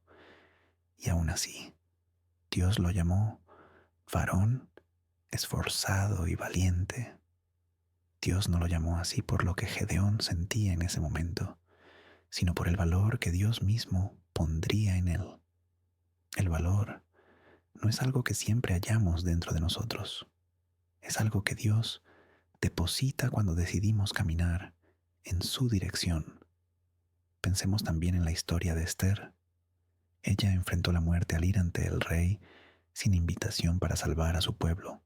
y aún así, Dios lo llamó varón esforzado y valiente. Dios no lo llamó así por lo que Gedeón sentía en ese momento, sino por el valor que Dios mismo pondría en él. El valor no es algo que siempre hallamos dentro de nosotros. Es algo que Dios deposita cuando decidimos caminar en su dirección. Pensemos también en la historia de Esther. Ella enfrentó la muerte al ir ante el rey sin invitación para salvar a su pueblo.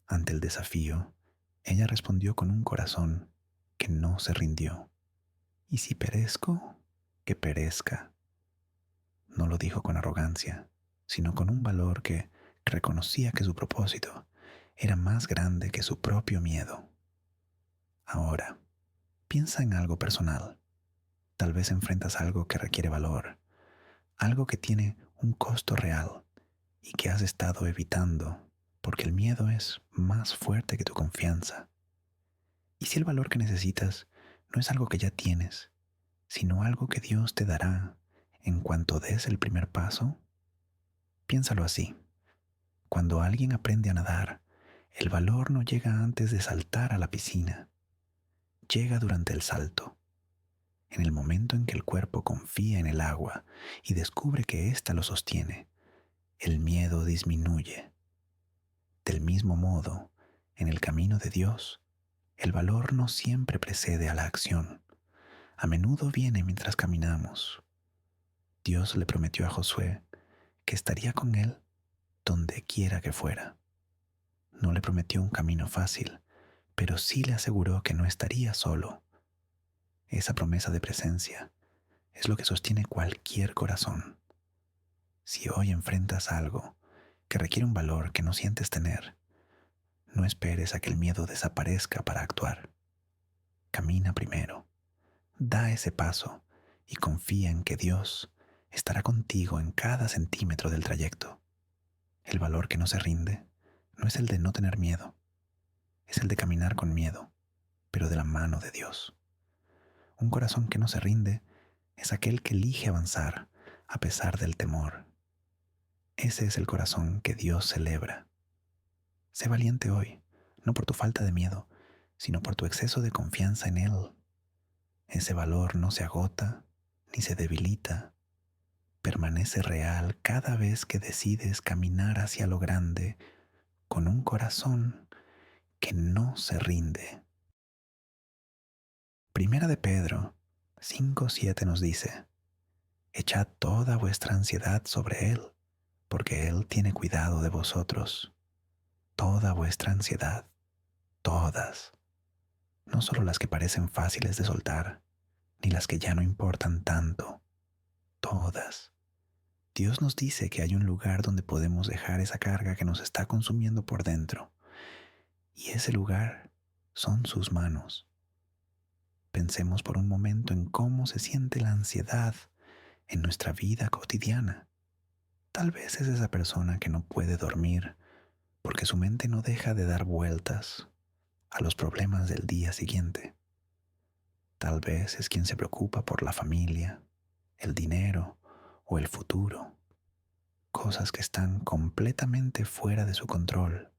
Ante el desafío, ella respondió con un corazón que no se rindió. ¿Y si perezco? Que perezca. No lo dijo con arrogancia, sino con un valor que reconocía que su propósito era más grande que su propio miedo. Ahora, piensa en algo personal. Tal vez enfrentas algo que requiere valor, algo que tiene un costo real y que has estado evitando porque el miedo es más fuerte que tu confianza. ¿Y si el valor que necesitas no es algo que ya tienes, sino algo que Dios te dará en cuanto des el primer paso? Piénsalo así. Cuando alguien aprende a nadar, el valor no llega antes de saltar a la piscina. Llega durante el salto, en el momento en que el cuerpo confía en el agua y descubre que ésta lo sostiene. El miedo disminuye. Del mismo modo, en el camino de Dios, el valor no siempre precede a la acción. A menudo viene mientras caminamos. Dios le prometió a Josué que estaría con él donde quiera que fuera. No le prometió un camino fácil, pero sí le aseguró que no estaría solo. Esa promesa de presencia es lo que sostiene cualquier corazón. Si hoy enfrentas algo que requiere un valor que no sientes tener, no esperes a que el miedo desaparezca para actuar. Camina primero, da ese paso y confía en que Dios estará contigo en cada centímetro del trayecto. El valor que no se rinde no es el de no tener miedo, es el de caminar con miedo, pero de la mano de Dios. Un corazón que no se rinde es aquel que elige avanzar a pesar del temor. Ese es el corazón que Dios celebra. Sé valiente hoy, no por tu falta de miedo, sino por tu exceso de confianza en Él. Ese valor no se agota ni se debilita, permanece real cada vez que decides caminar hacia lo grande con un corazón que no se rinde. Primera de Pedro 5:7 nos dice, echad toda vuestra ansiedad sobre Él, porque Él tiene cuidado de vosotros. Toda vuestra ansiedad, todas, no solo las que parecen fáciles de soltar, ni las que ya no importan tanto, todas. Dios nos dice que hay un lugar donde podemos dejar esa carga que nos está consumiendo por dentro, y ese lugar son sus manos. Pensemos por un momento en cómo se siente la ansiedad en nuestra vida cotidiana. Tal vez es esa persona que no puede dormir porque su mente no deja de dar vueltas a los problemas del día siguiente. Tal vez es quien se preocupa por la familia, el dinero o el futuro, cosas que están completamente fuera de su control.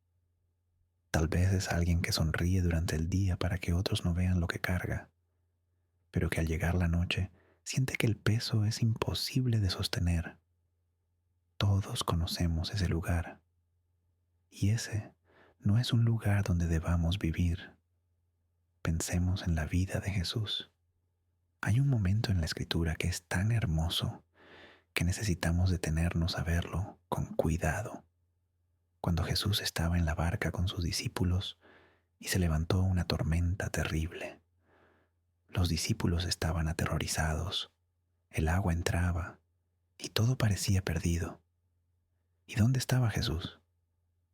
Tal vez es alguien que sonríe durante el día para que otros no vean lo que carga, pero que al llegar la noche siente que el peso es imposible de sostener. Todos conocemos ese lugar, y ese no es un lugar donde debamos vivir. Pensemos en la vida de Jesús. Hay un momento en la Escritura que es tan hermoso que necesitamos detenernos a verlo con cuidado. Cuando Jesús estaba en la barca con sus discípulos y se levantó una tormenta terrible. Los discípulos estaban aterrorizados, el agua entraba y todo parecía perdido. ¿Y dónde estaba Jesús?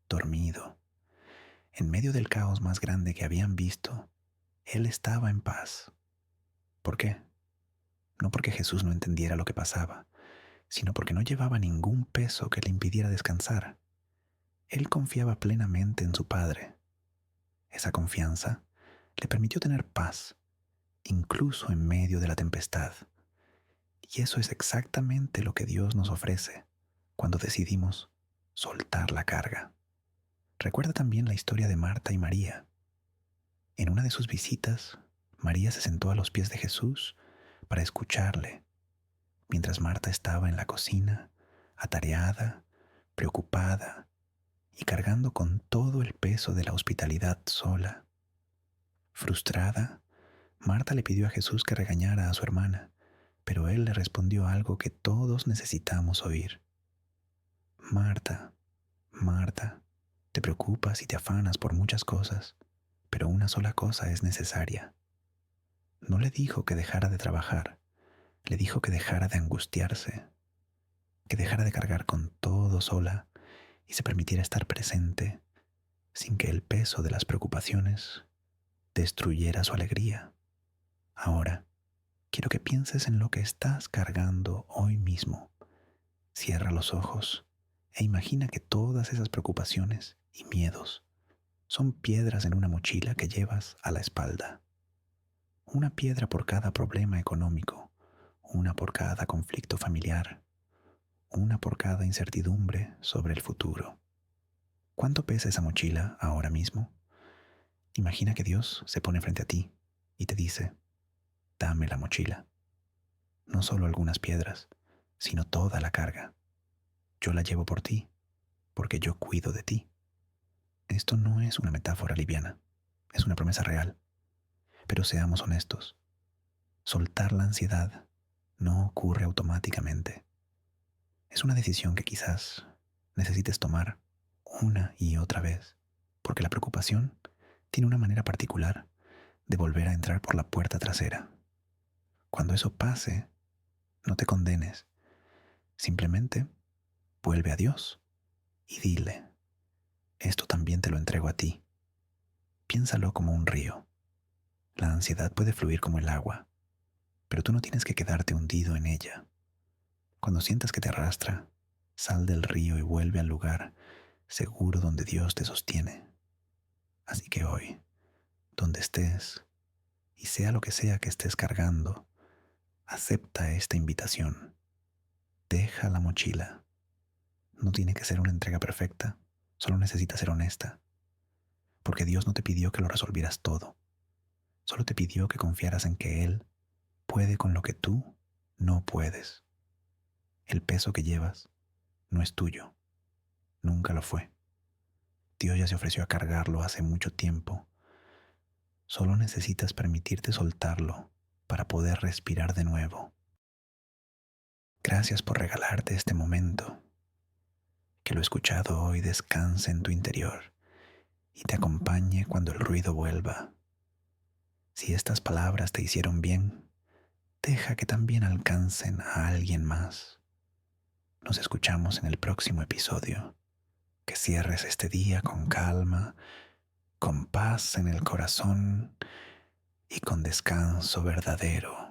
Dormido. En medio del caos más grande que habían visto, Él estaba en paz. ¿Por qué? No porque Jesús no entendiera lo que pasaba, sino porque no llevaba ningún peso que le impidiera descansar. Él confiaba plenamente en su Padre. Esa confianza le permitió tener paz, incluso en medio de la tempestad. Y eso es exactamente lo que Dios nos ofrece cuando decidimos soltar la carga. Recuerda también la historia de Marta y María. En una de sus visitas, María se sentó a los pies de Jesús para escucharle, mientras Marta estaba en la cocina, atareada, preocupada y cargando con todo el peso de la hospitalidad sola. Frustrada, Marta le pidió a Jesús que regañara a su hermana, pero él le respondió algo que todos necesitamos oír. Marta, Marta, te preocupas y te afanas por muchas cosas, pero una sola cosa es necesaria. No le dijo que dejara de trabajar, le dijo que dejara de angustiarse, que dejara de cargar con todo sola y se permitiera estar presente sin que el peso de las preocupaciones destruyera su alegría. Ahora, quiero que pienses en lo que estás cargando hoy mismo. Cierra los ojos e imagina que todas esas preocupaciones y miedos son piedras en una mochila que llevas a la espalda. Una piedra por cada problema económico, una por cada conflicto familiar, una por cada incertidumbre sobre el futuro. ¿Cuánto pesa esa mochila ahora mismo? Imagina que Dios se pone frente a ti y te dice, dame la mochila. No solo algunas piedras, sino toda la carga. Yo la llevo por ti, porque yo cuido de ti. Esto no es una metáfora liviana, es una promesa real. Pero seamos honestos, soltar la ansiedad no ocurre automáticamente. Es una decisión que quizás necesites tomar una y otra vez, porque la preocupación tiene una manera particular de volver a entrar por la puerta trasera. Cuando eso pase, no te condenes, simplemente vuelve a Dios y dile, esto también te lo entrego a ti. Piénsalo como un río. La ansiedad puede fluir como el agua, pero tú no tienes que quedarte hundido en ella. Cuando sientas que te arrastra, sal del río y vuelve al lugar seguro donde Dios te sostiene. Así que hoy, donde estés, y sea lo que sea que estés cargando, acepta esta invitación. Deja la mochila. No tiene que ser una entrega perfecta, solo necesita ser honesta. Porque Dios no te pidió que lo resolvieras todo. Solo te pidió que confiaras en que Él puede con lo que tú no puedes. El peso que llevas no es tuyo. Nunca lo fue. Dios ya se ofreció a cargarlo hace mucho tiempo. Solo necesitas permitirte soltarlo para poder respirar de nuevo. Gracias por regalarte este momento. Que lo escuchado hoy descanse en tu interior y te acompañe cuando el ruido vuelva. Si estas palabras te hicieron bien, deja que también alcancen a alguien más. Nos escuchamos en el próximo episodio. Que cierres este día con calma, con paz en el corazón y con descanso verdadero.